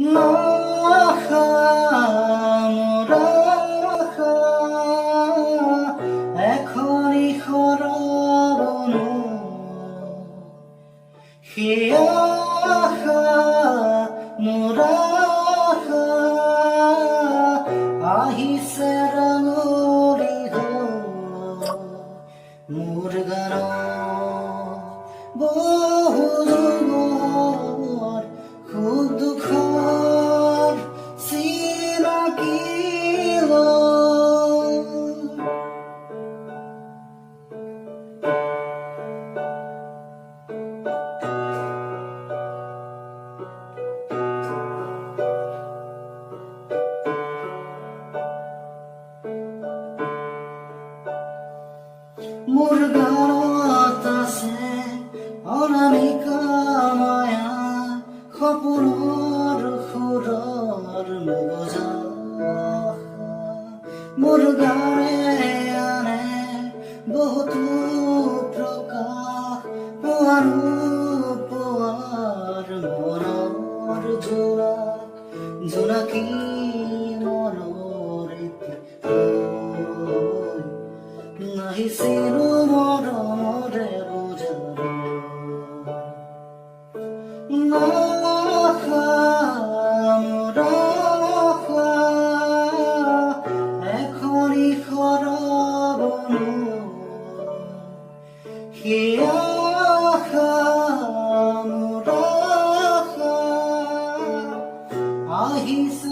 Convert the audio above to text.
নাখা মোৰাখা এখনি সৰবনো সেয়া আশা মোৰাখা আহিছে ৰঙলি মোৰ গানত বহু যুগৰ সুখ দুখৰ চিনাকি মোৰ গানত আছে অনামিকা মায়া সপোনৰ সুৰৰ মগজা মোৰ গানে আনে বহুতো প্ৰকাশ পোৱাৰো পোৱাৰ মনৰ জোনাকী মনৰ নাহিছিলো মৰমৰে বুজাব নাখা মোৰাখা এখনি সৰবনো সেয়া আশা মোৰাখা আহিছে